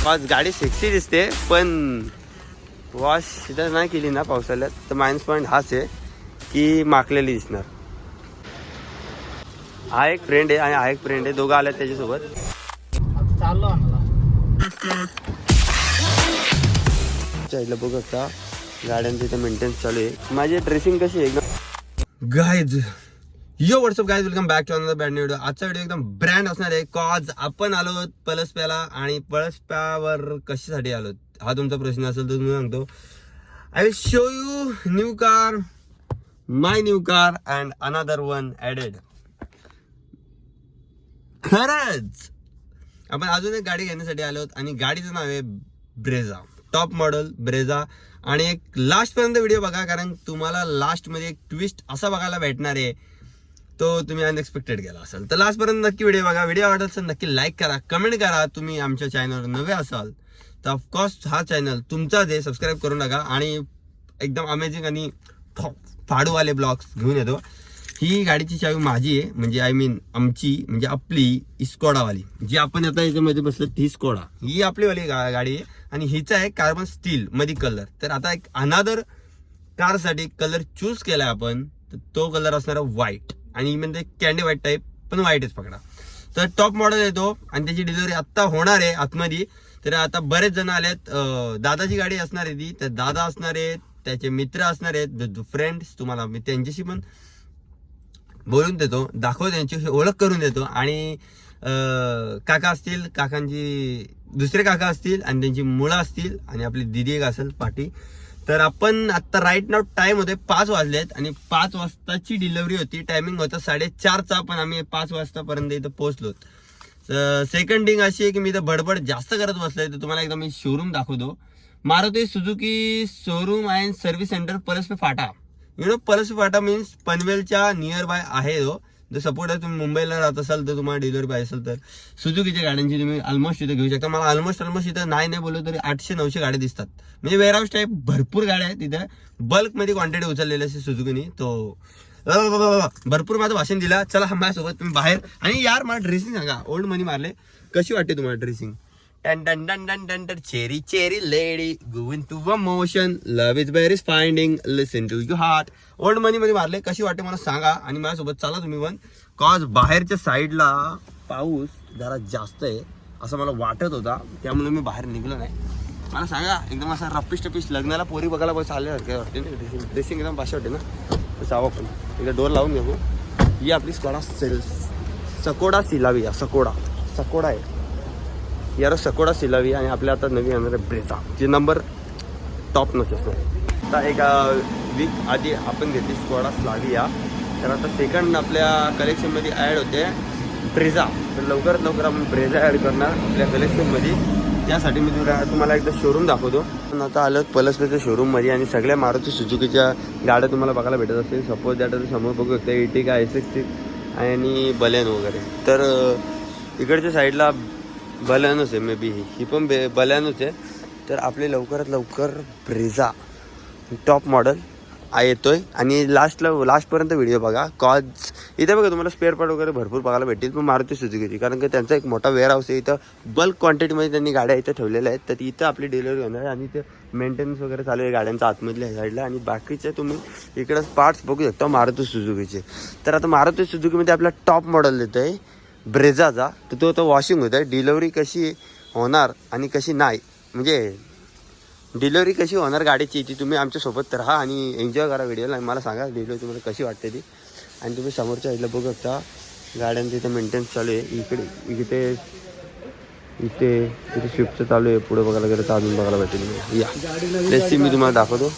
आज गाडी सेक्सी दिसते, पण वॉश जर नाही केली ना पावसाळ्यात तर मायनस पॉईंट हाच आहे की माकलेली दिसणार. हा एक फ्रेंड आहे आणि हा एक फ्रेंड आहे, दोघं आले त्याच्यासोबत. चाललो आम्हाला बघू शकता गाड्यांचं इथे मेंटेनन्स चालू आहे. माझी ड्रेसिंग कशी आहे एकदम guys. Yo what's up guys, welcome back to another brand new video. आजचा व्हिडिओ एकदम ब्रँड असणार आहे कॉज आपण आलो पलसप्याला. आणि पलसप्यावर कशासाठी आलो हा तुमचा प्रश्न असेल तर मी सांगतो. I will show you new car, my new car and another one added. खरंच आपण अजून एक गाडी घेण्यासाठी आलो आणि गाडीचं नाव आहे ब्रेझा, टॉप मॉडेल ब्रेझा. आणि एक लास्ट पर्यंत व्हिडिओ बघा, कारण तुम्हाला लास्ट मध्ये एक ट्विस्ट असा बघायला भेटणार आहे तो तुम्ही अनएक्सपेक्टेड गेला असाल. तर लास्ट पर्यंत नक्की व्हिडिओ बघा. व्हिडिओ आवडला तर नक्की लाईक करा, कमेंट करा. तुम्ही आमच्या चॅनलवर नवे असाल तर ऑफकोर्स हा चॅनल तुमचाच आहे, सबस्क्राईब करून टाका. आणि एकदम अमेझिंग आणि फाडूवाले ब्लॉग्स घेऊन येतो. ही गाडीची चावी माझी आहे, म्हणजे आय मीन आमची, म्हणजे आपली स्कोडावाली जी आपण आता याच्यामध्ये बसलो ती स्कोडा, ही आपलीवाली गाडी आहे. आणि हिचा आहे कार्बन स्टील मध्ये कलर. तर आता एक अनादर कारसाठी कलर चूज केलाय आपण, तर तो कलर असणार व्हाईट. आणि म्हणजे कॅन्डी व्हाईट टाईप, पण व्हाईटच पकडा. तर टॉप मॉडेल येतो आणि त्याची डिलिव्हरी आत्ता होणार आहे आतमध्ये. तर आता बरेच जण आलेत. दादाची गाडी असणार आहे ती, तर दादा असणार आहेत, त्याचे मित्र असणार आहेत, फ्रेंड्स. तुम्हाला मी त्यांच्याशी पण बोलून देतो, दाखवतो, त्यांची ओळख करून देतो. आणि काका असतील, काकांची दुसरे काका असतील आणि त्यांची मुलं असतील आणि आपली दिदी एक असेल पाठी. तर आपण आता राईट नाव टाइम होते 5 वाजलेत आणि 5 वाजताची डिलिव्हरी होती. टायमिंग होता 4:30चा, पण आम्ही 5 वाजतापर्यंत इथं पोहोचलो. सेकंड थिंग अशी आहे की मी इथं बडबड जास्त करत बसलोय. तर तुम्हाला एकदा मी शोरूम दाखवतो. Maruti Suzuki showroom and service centre Palaspe Phata. Palaspe Phata means पनवेलच्या नियर बाय आहे. जर सपोर्ट आहे तुम्ही मुंबईला राहत असाल तर तुम्हाला डिलिव्हरी पाहिजे असेल तर सुझुकीच्या गाड्यांची तुम्ही ऑलमोस्ट इथं घेऊ शकता. मला ऑलमोस्ट इथं नाही बोललो तरी 800-900 गाड्या दिसतात. म्हणजे वेअरहाऊस टाईप भरपूर गाड्या आहेत तिथं. बल्कमध्ये क्वांटिटी उचललेली असते सुझुकीनी. तो भरपूर माझं भाषण दिला. चला माझ्यासोबत तुम्ही बाहेर. आणि यार मला ड्रेसिंग सांगा, ओल्ड मनी मारले, कशी वाटते तुम्हाला ड्रेसिंग? टन टन टन टन टन टन cherry cherry lady going to a motion, love is bear is finding, listen to your heart. Old money मध्ये मारले, कशी वाटते मला सांगा. आणि माझ्यासोबत चला तुम्ही पण. कॉज बाहेरच्या साईडला पाऊस जरा जास्त आहे असं मला वाटत होता, त्यामुळे मी बाहेर निघलो नाही. मला सांगा, एकदम असा रप्पीस टप्पीस लग्नाला पोरी बघायला पण चालले वाटते ना, ड्रेसिंग एकदम भाषा वाटते ना. तर जावं आपण एकदा डोर लावून घेऊ. ही आपली सकोडा सिलाविया, सकोडा आहे यार, सकोडा सिलावी. आणि आपल्या आता नवीन येणार आहे ब्रेझा, जे नंबर टॉप नच असतो. आता एका वीक आधी आपण घेतली स्कोडा स्लाविया. तर आता सेकंड आपल्या कलेक्शनमध्ये ॲड होते ब्रेझा. तर लवकरात लवकर आपण ब्रेझा ॲड करणार आपल्या कलेक्शनमध्ये. त्यासाठी मी तुम्हाला एकदा शोरूम दाखवतो. पण आता आलो पलसपेच्या शोरूममध्ये आणि सगळ्या मारुती सुझुकीच्या गाड्या तुम्हाला बघायला भेटत असतील. सपोज दॅट समोर बघू शकता इटिका, S60 आणि बलेनो वगैरे. तर इकडच्या साईडला बलॅनोच आहे, मे बी ही पण बलॅनोच आहे. तर आपले लवकरात लवकर ब्रेझा टॉप मॉडेल येतोय. आणि लास्टपर्यंत व्हिडिओ बघा. कॉज इथे बघा तुम्हाला स्पेअर पार्ट वगैरे भरपूर बघायला भेटतील, पण मारुती सुझुकीची, कारण की त्यांचा एक मोठा वेअरहाऊस आहे इथं. बल्क क्वांटिटीमध्ये त्यांनी गाड्या इथं ठेवलेल्या आहेत. तर इथं आपली डिलिव्हरी होणार आहे आणि इथे मेंटेनन्स वगैरे चालू आहे गाड्यांच्या आतमधल्या साईडला. आणि बाकीचे तुम्ही इकडं पार्ट्स बघू शकता मारुती सुझुकीचे. तर आता मारुती सुझुकीमध्ये आपला टॉप मॉडेल येतं आहे ब्रेझाचा. तर तो वॉशिंग होत आहे. डिलिव्हरी कशी होणार आणि कशी नाही, म्हणजे डिलिव्हरी कशी होणार गाडीची, ती तुम्ही आमच्यासोबत राहा आणि एन्जॉय करा व्हिडिओला. आणि मला सांगा डिलिव्हरी तुम्हाला कशी वाटते ती. आणि तुम्ही समोरच्या साईडला बघू शकता गाड्यांचं इथे मेंटेनन्स चालू आहे. इथे स्विफ्टचं चालू आहे. पुढे बघायला गेलं तर अजून बघायला भेटेल. या लेसी मी तुम्हाला दाखवतो.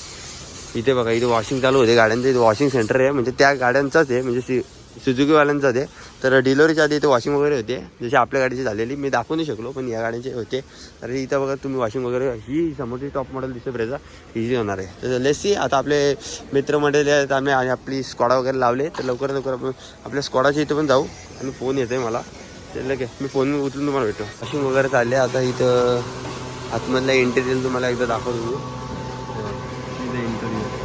इथे बघा, इथे वॉशिंग चालू होते गाड्यांचं. इथे वॉशिंग सेंटर आहे, म्हणजे त्या गाड्यांचाच आहे, म्हणजे सुझुकीवाल्यांचाच आहे. तर डिलिव्हरीच्या आधी इथे वॉशिंग वगैरे होते, जशी आपल्या गाडीची झालेली मी दाखवू नाही शकलो, पण या गाड्यांचे होते. तर इथं बघा तुम्ही वॉशिंग वगैरे. ही समोरची टॉप मॉडेल दिसते ब्रेझा, इझी होणार आहे. तर लेसी आता आपले मित्रमंडळी आहेत, आम्ही आपली स्कॉडा वगैरे लावले. तर लवकरात लवकर आपण आपल्या स्कॉडाच्या इथं पण जाऊ. आणि फोन येतोय मला, त्याला काय मी फोन उचलून तुम्हाला भेटतो. वॉशिंग वगैरे चालले. आता इथं आतमधला इंटेरियर तुम्हाला एकदा दाखवतो. इंटेरियर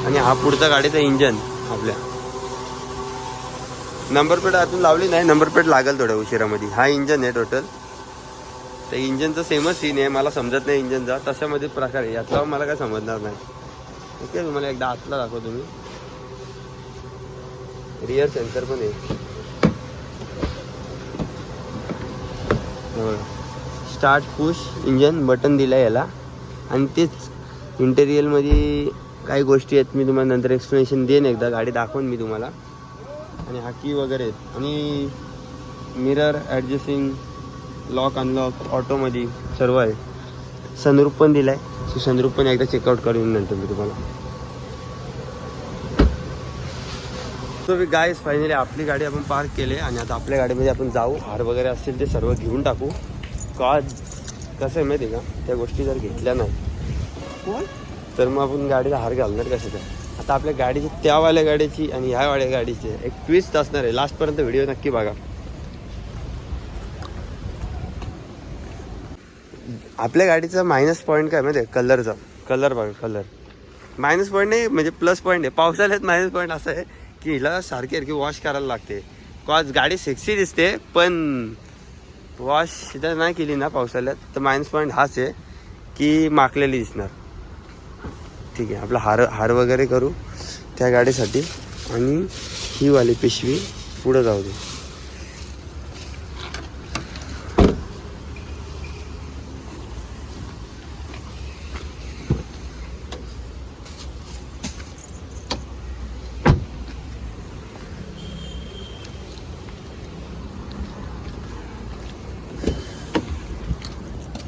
आणि हा पुढचा गाडीचा इंजन. आपल्या नंबर प्लेट अजून लावली नाही, नंबर प्लेट लागेल थोड्या उशिरामध्ये. हा इंजन आहे टोटल. तर इंजनचा सेमच सीन आहे, मला समजत नाही इंजनचा तशामध्ये प्रकार आहे, यातला मला काय समजणार नाही. ओके, तुम्हाला एकदा आतला दाखवतो मी. रिअर सेन्सर पण आहे. स्टार्ट पुश इंजन बटन दिलं आहे याला. आणि तेच इंटेरियलमध्ये काही गोष्टी आहेत, मी तुम्हाला नंतर एक्सप्लेनेशन देईन, एकदा गाडी दाखवून मी तुम्हाला. आणि हा की वगैरे आहेत आणि मिरर ॲडजस्टिंग, लॉक अनलॉक ऑटोमध्ये सर्व आहे. सनरूफ पण दिला आहे, सनरूफ पण एकदा चेकआउट करून नंतर मी तुम्हाला. तो गाईज फायनली आपली गाडी आपण पार्क केली आणि आता आपल्या गाडीमध्ये आपण जाऊ. हार वगैरे असतील ते सर्व घेऊन टाकू. का कसं आहे माहिती आहे का, त्या गोष्टी जर घेतल्या नाही तर मग आपण गाडीला हार घालणार कसं काय. आता आपल्या गाडीची त्यावाल्या गाडीची आणि ह्या वाल्या गाडीची एक ट्विस्ट असणार आहे. लास्टपर्यंत व्हिडिओ नक्की बघा. आपल्या गाडीचा मायनस पॉईंट काय माहिती आहे, कलरचा. कलर बघा, कलर मायनस पॉईंट नाही म्हणजे प्लस पॉईंट आहे. पावसाळ्यात मायनस पॉईंट असं आहे की हिला सारखी वॉश करायला लागते. कॉज गाडी सेक्सी दिसते पण वॉश इथं नाही केली ना पावसाळ्यात तर मायनस पॉईंट हाच आहे की माकलेली दिसणार. ठीक आहे, आपला हार वगैरे करू त्या गाडीसाठी. आणि ही वाली पिशवी पुढं जाऊ दे.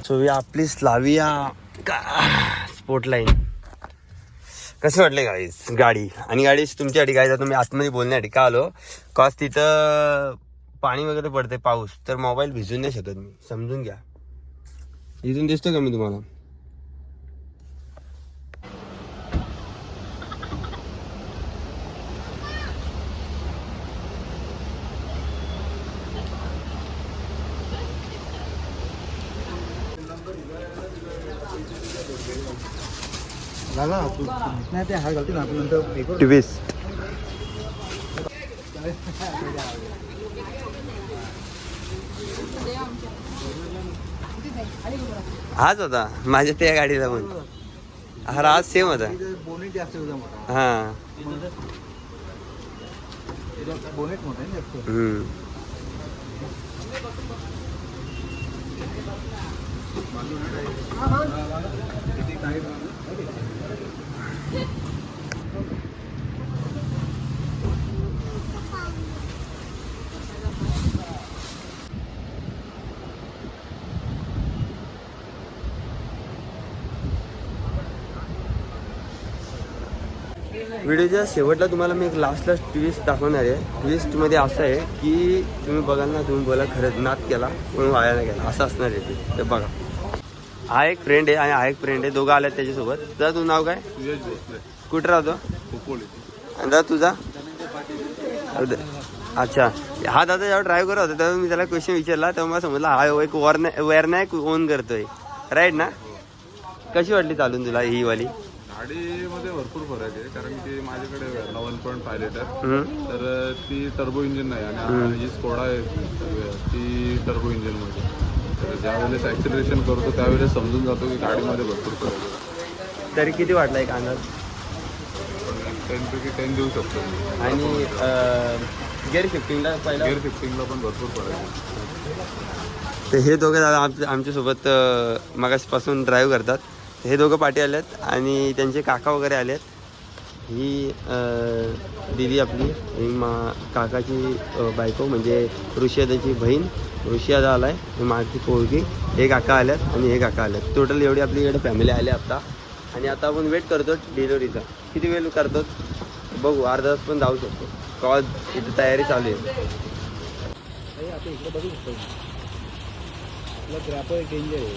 सो ही आपली स्लाविया स्पोर्टलाइन. कसे वाटले गाडी? आणि गाडी तुमच्यासाठी काय जातो मी आतमध्ये बोलण्यासाठी का आलो, कॉज तिथं पाणी वगैरे पडते, पाऊस, तर मोबाईल भिजून नाही शकत मी, समजून घ्या. इथून दिसतो का मी तुम्हाला? नाही ते हार घालते ना आपण नंतर ट्विस्ट. हाच होता माझ्या त्या गाडीला पण. हा राज सेम होता. बोनेट जास्त मोठा. हा बोनेट मोठा आहे जास्त. व्हिडिओच्या शेवटला तुम्हाला मी एक लास्टला ट्विस्ट दाखवणार आहे. ट्विस्टमध्ये असं आहे की तुम्ही बघाल ना, तुम्ही बोला खरंच नाद केला पण वाया नाही गेला, असं असणार आहे ते बघा. हा एक फ्रेंड आहे आणि हा एक फ्रेंड आहे, दोघं आल्यात त्याच्यासोबत. दादा तुझं नाव काय? कुठं राहतो? आणि दादा तुझा? अच्छा, हा दादा जेव्हा ड्राईव्ह करत होता तेव्हा मी त्याला क्वेश्चन विचारला तेव्हा मला समजला हा एक वेअरनॅक ओन करतोय, राईट ना? कशी वाटली चालून तुला ही वाली गाडीमध्ये? भरपूर फरक आहे, कारण की माझ्याकडे 1.5 लिटर तर ती टर्बो इंजिन नाही आणि ही स्कोडा आहे ती टर्बो इंजिन मध्ये. तर ज्यावेळेस ऍक्सिलरेशन करतो त्यावेळेस समजून जातो की गाडीमध्ये भरपूर फरक आहे. तरी किती वाटला एक अंदाज? 10 पैकी 10 देऊ शकतो. आणि गिअर शिफ्टिंगला पहिला गिअर शिफ्टिंगला पण भरपूर फरक आहे. तर हे दोघे दादा आमच्यासोबत मगासपासून ड्राईव्ह करतात. हे दोघं पाठी आलेत आणि त्यांचे काका वगैरे आलेत. ही दिदी आपली ही काकाची बायको म्हणजे ऋषियादाची बहीण. ऋषियादा आला आहे, माझी पोरगी. हे काका आल्यात आणि हे काका आल्यात. टोटल एवढी आपली इकडे फॅमिली आली आता. आणि आता आपण वेट करतो डिलिव्हरीचा. किती वेळ करतो बघू, अर्धा तास पण जाऊ शकतो. कॉज इथे तयारी चालू आहे. आता इकडे बघू शकतो ग्रॅपर डेंजर आहे.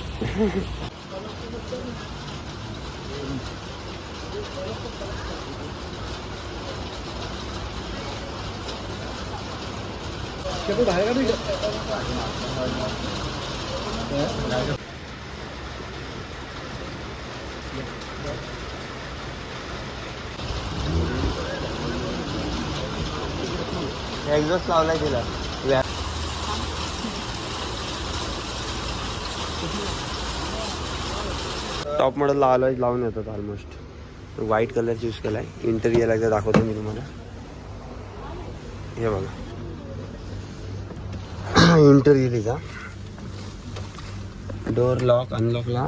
बाहेर एक्झॉस्ट लावलाय तिला. टॉप मॉडेलला आलोय, लावून येतात ऑलमोस्ट. व्हाईट कलर चूज केलाय. इंटेरियर एकदा दाखवतो मी तुम्हाला. हे बघा इंटेरियर इजा डोर लॉक अनलॉकला.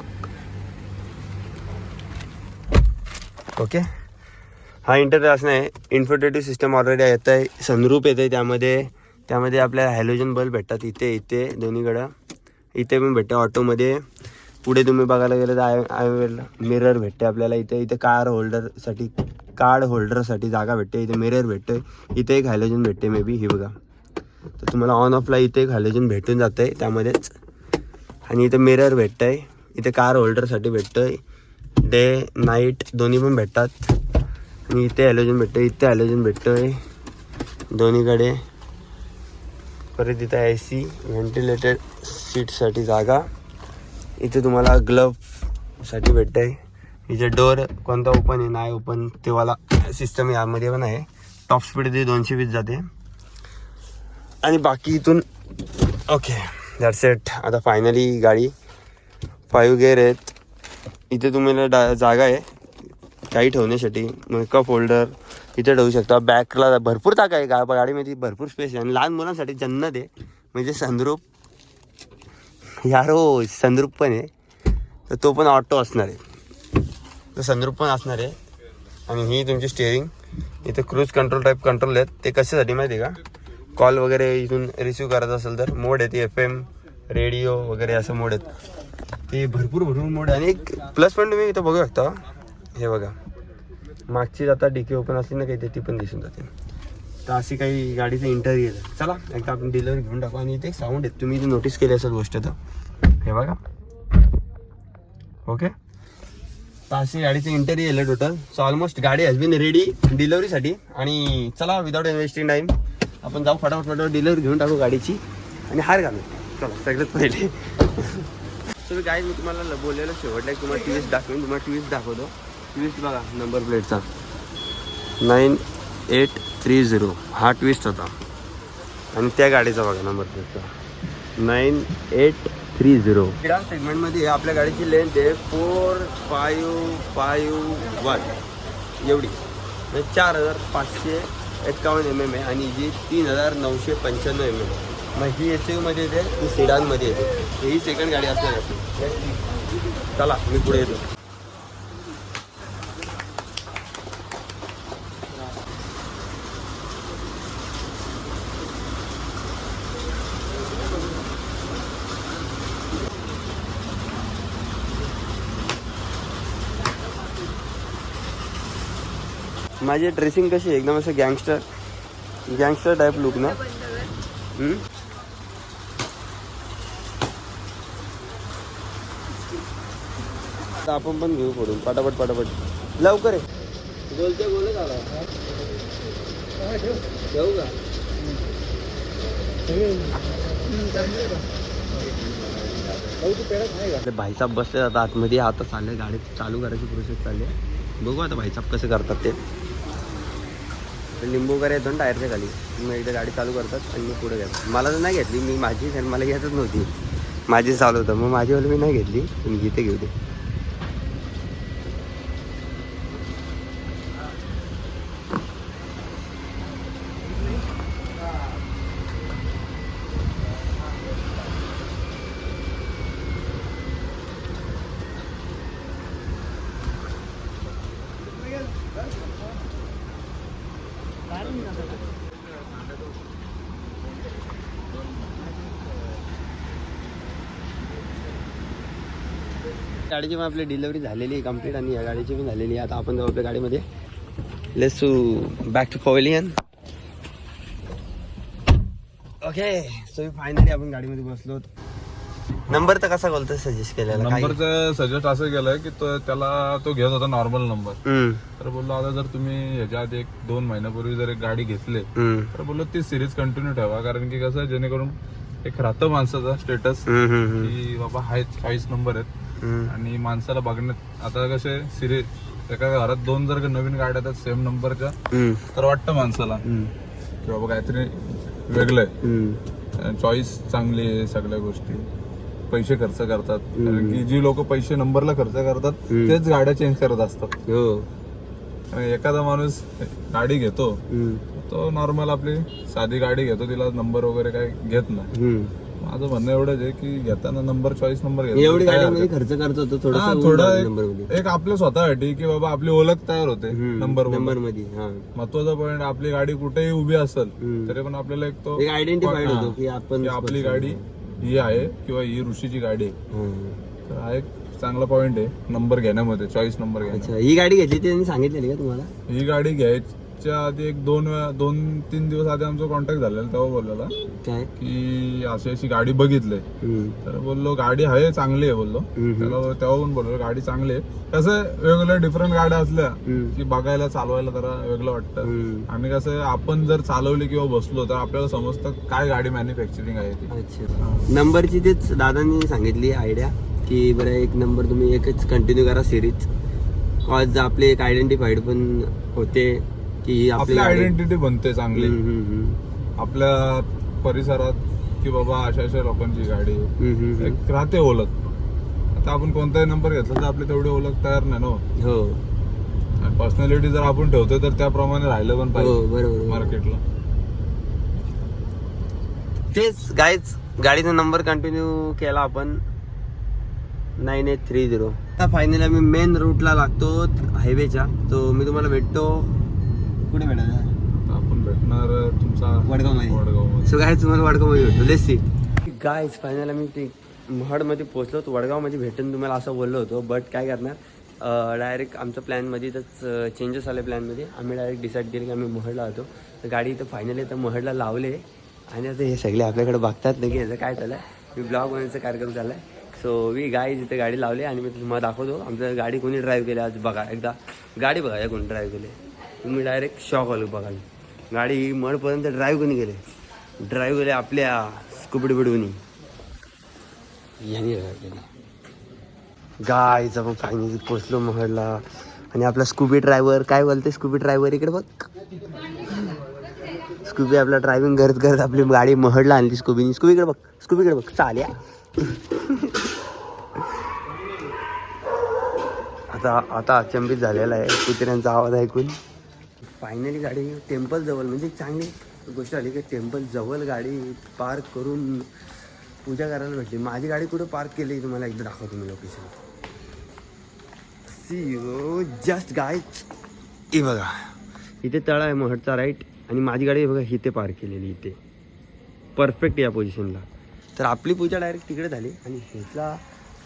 ओके, हा इंटेरियर असं आहे. इन्फर्टेटिव्ह सिस्टम ऑलरेडी येत आहे. सनरूप येते त्यामध्ये आपल्याला हॅलोजन बल्ब भेटतात इथे दोन्हीकडं. इथे पण भेटते ऑटोमध्ये. पुढे तुम्ही बघायला गेलं तर मिरर भेटते आपल्याला इथे कार्ड होल्डरसाठी जागा भेटते. इथे मिरर भेटते. इथे एक हॅलोजन भेटते मे बी. ही बघा, तर तुम्हाला ऑन ऑफला इथे एक हॅलोजन भेटून जातं आहे त्यामध्येच. आणि इथे मिरर भेटतं आहे. इथे कार होल्डरसाठी भेटतं आहे. डे नाईट दोन्ही पण भेटतात. आणि इथे हॅलोजन भेटतं, इथे हॅलोजन भेटतं आहे दोन्हीकडे. परत इथं AC व्हेंटिलेटेड सीटसाठी जागा. इथे तुम्हाला ग्लवसाठी भेटतं आहे. इथे डोर कोणता ओपन आहे नाही ओपन तेव्हाला सिस्टम यामध्ये पण आहे. टॉप स्पीड इथे 220 जाते. आणि बाकी इथून ओके दॅट्स इट. आता फायनली गाडी 5 गेअर आहेत. इथे तुम्हाला जागा आहे काही ठेवण्यासाठी. मग कप होल्डर इथे ठेवू शकता. बॅकला भरपूर जागा आहे. गाडीमध्ये भरपूर स्पेस आहे. आणि लहान मुलांसाठी जन्नत आहे. म्हणजे सनरूप यारो सनरूप पण आहे. तर तो पण ऑटो असणार आहे. तर सनरूप पण असणार आहे. आणि ही तुमची स्टिअरिंग. इथे क्रूज कंट्रोल टाईप कंट्रोल आहेत. ते कशासाठी माहिती आहे का? कॉल वगैरे इथून रिसिव्ह करायचं असेल तर मोड आहे. ते FM रेडिओ वगैरे असं मोड आहेत. ते भरपूर मोड आहे. आणि एक प्लस पॉईंट तुम्ही इथं बघू शकता. हे बघा, मागची आता डिकी ओपन असली ना काही ती पण दिसून जाते. तर अशी काही गाडीचं इंटेरियर आहे. चला एकदा आपण डिलिव्हरी घेऊन टाकू. आणि इथे एक साऊंड आहे, तुम्ही इथे नोटीस केली असेल गोष्ट. तर हे बघा, ओके. तर अशी गाडीचं इंटेरियर आहे टोटल. सो ऑलमोस्ट गाडी हॅज बीन रेडी डिलिव्हरीसाठी. आणि चला विदाउट इन्व्हेस्टिंग टाईम आपण जाऊ फटाफट डिलिव्हरी घेऊन टाकू गाडीची. आणि हार घालू. चला सगळ्यात पहिले तर गाडी मी तुम्हाला बोललेलं शेवटला तुम्हाला ट्विस्ट दाखवेन. तुम्हाला ट्विस्ट दाखवतो. ट्विस्ट बघा नंबर प्लेटचा 9830 हा ट्विस्ट होता. आणि त्या गाडीचा बघा नंबर प्लेटचा 9830. या सेगमेंटमध्ये आपल्या गाडीची लेंथ आहे 4551 एवढी. म्हणजे 4551 mm आहे. आणि जी 3995 mm. मग ही SUV येते, ही सेडानमध्ये येते. ही सेकंड गाडी असणार आहे. चला मी पुढे येतो. माझी ड्रेसिंग कशी आहे? एकदम असं गँगस्टर टाईप लुक ना. आपण पण घेऊ पडून पटापट लवकर आहे. बोलते बोलत आला घेऊ का? भाईसाहेब बसले आता आतमध्ये. आता चालले गाडी चालू करायची प्रोसेस चालली आहे. बघू आता भाईसाहेब कसं करतात ते. लिंबू वगैरे येतो ना टायरच्या खाली. मग एकदा गाडी चालू करतात आणि मी पुढे घेतो. मला तर नाही घेतली. मी माझी मला घेतच नव्हती. माझी चालू होतं. मग माझीवाली मी नाही घेतली. तुम्ही जिथे घेऊ दे. गाडीची पण आपली डिलिव्हरी झालेली आहे कंप्लीट. आणि या गाडीची पण झालेली आहे. आता आपण जाऊ आपल्या गाडीमध्ये. Let's back to pavilion. Okay so finally आपण गाडीमध्ये बसलो. नंबर तर कसा बोलतो सजेस्ट केलेला? नंबरचं सजेस्ट असं केलंय की तो घेत होता नॉर्मल नंबर. तर बोललो आता जर तुम्ही ह्याच्या आधी 1-2 महिन्यापूर्वी जर एक गाडी घेतली तर बोललो ती सिरीज कंटिन्यू ठेवा. कारण की कसं जेणेकरून एक राहतं माणसाचा स्टेटस की बाबा हाच नंबर आहेत. आणि माणसाला बघण्यात आता कसे सिरीज एका घरात 2 जर नवीन गाड्या आहेत सेम नंबरच्या तर वाटतं माणसाला की बाबा काहीतरी वेगळं आहे. चॉईस चांगली आहे सगळ्या गोष्टी. पैसे खर्च करतात कारण की जी लोक पैसे नंबरला खर्च करतात तेच गाड्या चेंज करत असतात. हो. आणि एखादा माणूस गाडी घेतो तो नॉर्मल आपली साधी गाडी घेतो, तिला नंबर वगैरे काय घेत नाही. माझं म्हणणं एवढंच आहे की घेताना नंबर चॉईस नंबर एवढी गाडीमध्ये खर्च करत होतो थोडं नंबर मध्ये. एक आपल्या स्वतःसाठी की बाबा आपली ओळख तयार होते नंबर मध्ये. महत्वाचा पॉईंट, आपली गाडी कुठेही उभी असेल तरी पण आपल्याला एक तो आयडेंटिफाईड होतो की की आपण आपली गाडी ही आहे किंवा ही ऋषीची गाडी आहे. तर हा एक चांगला पॉईंट आहे नंबर घेण्यामध्ये, चॉईस नंबर घेण्यामध्ये. अच्छा, ही गाडी घेतली त्यांनी सांगितलेली का तुम्हाला? ही गाडी घ्यायच्या आधी एक 2-3 दिवस आधी आमचा कॉन्टॅक्ट झालेला, तेव्हा बोललेला काय की अशी अशी गाडी बघितली. तर बोललो गाडी आहे चांगली आहे बोललो त्याला, तेव्हा पण बोललो गाडी चांगली आहे. कसं वेगवेगळ्या डिफरंट गाड्या असल्या की बघायला चालवायला जरा वेगळं वाटतं. आणि कसं आपण जर चालवली किंवा बसलो तर आपल्याला समजतं काय गाडी मॅन्युफॅक्चरिंग आहे ती. अच्छा, नंबरची तेच दादांनी सांगितली आयडिया की बरं एक नंबर तुम्ही एकच कंटिन्यू करा सिरीज, कॉज आपले एक आयडेंटिफाईड पण होते की आपली आयडेंटिटी बनते चांगली आपल्या परिसरात की बाबा अशा अशा लोकांची गाडी एक राहते ओळख. आता आपण कोणताही नंबर घेतला तर आपली तेवढी ओळख तयार नाही ना. हो. आणि पर्सनॅलिटी जर आपण ठेवतोय तर त्याप्रमाणे राहिलं पण पाहिजे बरोबर मार्केटला. तेच गाईज गाडीचा नंबर कंटिन्यू केला आपण 9830. आता फायनली आम्ही मेन रूटला लागतो हायवेच्या. तो मी तुम्हाला भेटतो कुठे भेटायला? आता आपण भेटणार तुमचा वडगावमध्ये. सो गाईज तुम्हाला वडगावमध्ये भेटतो. Let's see guys. फायनली आम्ही ते महडमध्ये पोहोचलो. तो वडगावमध्ये भेटून तुम्हाला असं बोललो होतो, बट काय करणार डायरेक्ट आमच्या प्लॅनमध्येच चेंजेस आले. प्लॅनमध्ये आम्ही डायरेक्ट डिसाईड केलं की आम्ही महडला होतो. तर गाडी इथं फायनली तर महडला लावले आणि आता हे सगळे आपल्याकडे बघतात नाही की ह्याचं काय चाललं आहे. मी ब्लॉग बनवायचा कार्यक्रम चालला आहे. सो वी गाईज इथे गाडी लावली आणि मी तुम्हाला दाखवतो आमचं गाडी कोणी ड्राईव्ह केली आज. बघा एकदा गाडी बघा कोणी ड्राईव्ह केली. तुम्ही डायरेक्ट शॉक आलो बघायला. गाडी मडपर्यंत ड्राईव्ह कोणी केले? ड्राईव्ह केले आपल्या स्कूबडी बिडूनी यांनी ड्राईव्ह केली. गाईज आपण फायनली पोचलो महडला आणि आपला स्कूबी ड्रायव्हर काय बोलते. स्कूबी ड्रायव्हर इकडे बघ. स्कूबी आपला ड्रायव्हिंग करत करत आपली गाडी महडला आणली स्कूबीनी. स्कूबीकडे बघ, स्कूबीकडे बघ. चाल्या आता अचंबित झालेला आहे कुत्र्यांचा आवाज ऐकून. फायनली गाडी टेम्पल जवळ, म्हणजे चांगली गोष्ट आली की टेम्पल जवळ गाडी पार्क करून पूजा करायला भेटली. माझी गाडी कुठं पार्क केली तुम्हाला एकदा दाखवतो मी लोकेशन. सी जस्ट गाईज हे बघा इथे तळा आहे महडचा राईट आणि माझी गाडी बघा इथे पार्क केलेली इथे परफेक्ट या पोझिशनला. तर आपली पूजा डायरेक्ट तिकडे झाली आणि ह्याचा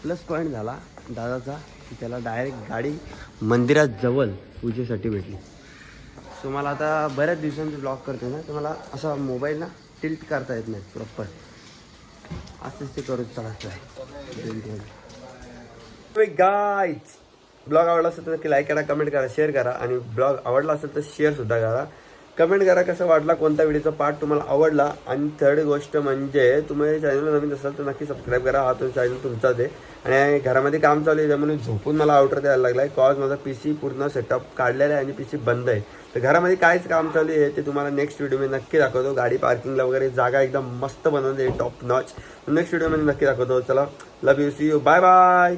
प्लस पॉईंट झाला दादाचा की त्याला डायरेक्ट गाडी मंदिरात जवळ पूजेसाठी भेटली. सो मला आता बऱ्याच दिवसांचे ब्लॉग करतो ना तर मला असा मोबाईल ना टिल्ट करता येत नाही प्रॉपर. असंच ते करूच चालत आहे. गाईज ब्लॉग आवडला असेल तर नक्की लाईक करा, कमेंट करा, शेअर करा आणि ब्लॉग आवडला असेल तर शेअरसुद्धा करा. कमेंट करा कसं वाटला, कोणता व्हिडिओचा पार्ट तुम्हाला आवडला. आणि थर्ड गोष्ट म्हणजे तुम्ही चॅनलला नवीन असाल तर नक्की सबस्क्राईब करा. हा तो चॅनल तुमचाच आहे. आणि घरामध्ये काम चालू आहे त्यामुळे झोपून मला आउटर द्यायला लागला आहे. कॉज माझा PC पूर्ण सेटअप काढलेला आहे आणि PC बंद आहे. तर घरामध्ये कायच काम चालू आहे ते तुम्हाला नेक्स्ट व्हिडिओमध्ये नक्की दाखवतो. गाडी पार्किंगला वगैरे जागा एकदम मस्त बनवली आहे, टॉप नॉच. नेक्स्ट व्हिडिओमध्ये नक्की दाखवतो. चला, love you, see you, bye bye.